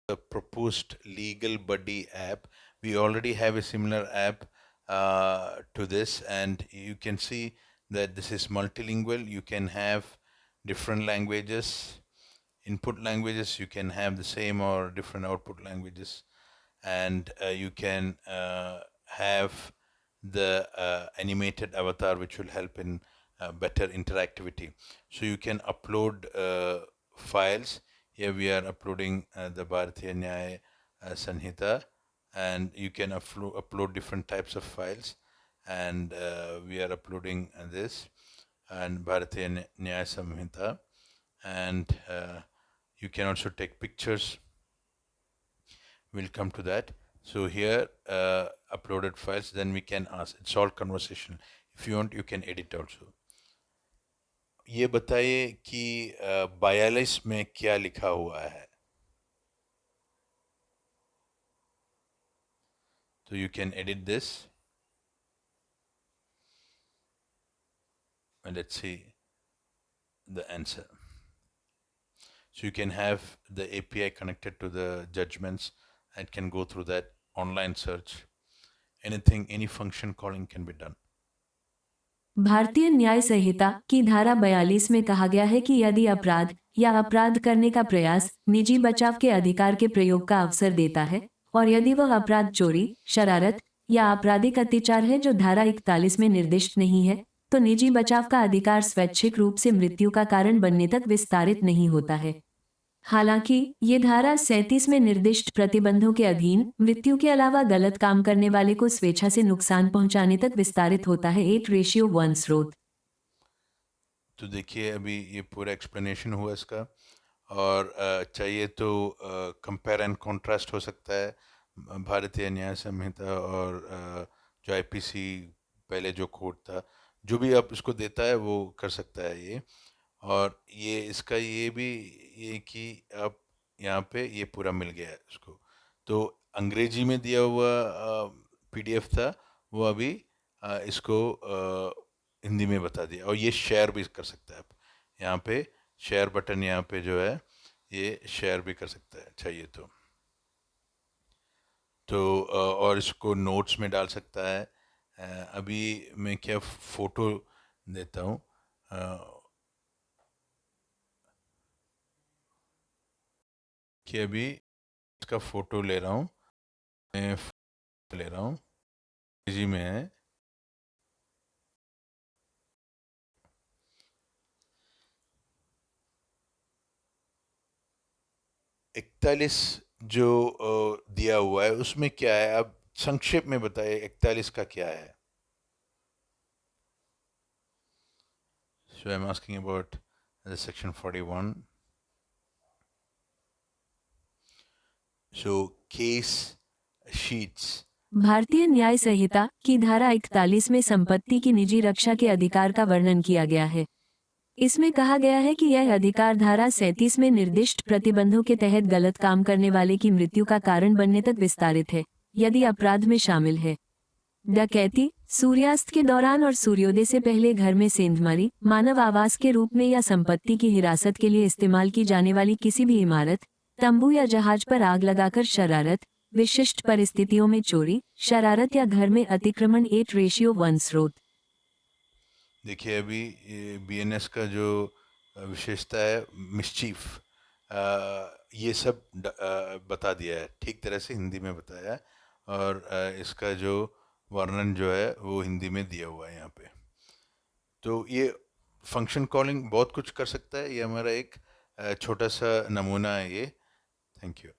a proposed legal buddy app. We already have a similar app to this, and you can see that this is multilingual. You can have different languages, input languages. You can have the same or different output languages, and you can have the animated avatar, which will help in better interactivity. So you can upload files. Here we are uploading the Bharatiya Nyaya Sanhita, and you can upload different types of files, and we are uploading this and Bharatiya Nyaya Samhita, and you can also take pictures. We'll come to that. So here uploaded files, then we can ask. It's all conversational. If you want, you can edit also. ये बताइए कि 42 में क्या लिखा हुआ है. So you can edit this, and let's see the answer. So you can have the API connected to the judgments and can go through that online search. Anything, any function calling can be done. भारतीय न्याय संहिता की धारा 42 में कहा गया है कि यदि अपराध या अपराध करने का प्रयास निजी बचाव के अधिकार के प्रयोग का अवसर देता है और यदि वह अपराध चोरी, शरारत या आपराधिक अत्याचार है जो धारा 41 में निर्दिष्ट नहीं है, तो निजी बचाव का अधिकार स्वैच्छिक रूप से मृत्यु का कारण बनने तक विस्तारित नहीं होता है। हालांकि ये धारा 37 में निर्दिष्ट प्रतिबंधों के अधीन मृत्यु के अलावा गलत काम करने वाले को स्वेच्छा से नुकसान पहुंचाने तक विस्तारित होता है। 8:1 स्रोत। तो देखिए अभी ये पूरा एक्सप्लेनेशन हुआ इसका, और चाहिए तो कंपेयर एंड कॉन्ट्रास्ट हो सकता है भारतीय न्याय संहिता और जो आईपीसी पहले जो कोड था, जो भी आप इसको देता है वो कर सकता है ये। और ये इसका ये भी ये कि आप यहाँ पे ये पूरा मिल गया है इसको। तो अंग्रेजी में दिया हुआ पीडीएफ था, वो अभी इसको हिंदी में बता दिया, और ये शेयर भी कर सकता है आप। यहाँ पे शेयर बटन यहाँ पे जो है ये शेयर भी कर सकता है चाहिए तो और इसको नोट्स में डाल सकता है। अभी मैं क्या फ़ोटो देता हूँ कि अभी इसका फ़ोटो ले रहा हूँ, मैं ले रहा हूँ, जी में है। इकतालीस जो दिया हुआ है उसमें क्या है, अब संक्षेप में बताइए 41 का क्या है. So I'm asking about the section 41. So case sheets. भारतीय न्याय संहिता की धारा 41 में संपत्ति की निजी रक्षा के अधिकार का वर्णन किया गया है। इसमें कहा गया है कि यह अधिकार धारा 37 में निर्दिष्ट प्रतिबंधों के तहत गलत काम करने वाले की मृत्यु का कारण बनने तक विस्तारित है, यदि अपराध में शामिल है डकैती, सूर्यास्त के दौरान और सूर्योदय से पहले घर में सेंधमारी, मानव आवास के रूप में या संपत्ति की हिरासत के लिए इस्तेमाल की जाने वाली किसी भी इमारत, तंबू या जहाज पर आग लगाकर शरारत, विशिष्ट परिस्थितियों में चोरी, शरारत या घर में अतिक्रमण। 8:1 स्रोत। देखिए अभी बीएनएस का जो विशेषता है मिसचीफ, ये सब बता दिया है, ठीक तरह से हिंदी में बताया है, और इसका जो वर्णन जो है वो हिंदी में दिया हुआ है यहाँ पे। तो ये फंक्शन कॉलिंग बहुत कुछ कर सकता है, ये हमारा एक छोटा सा नमूना है ये। Thank you.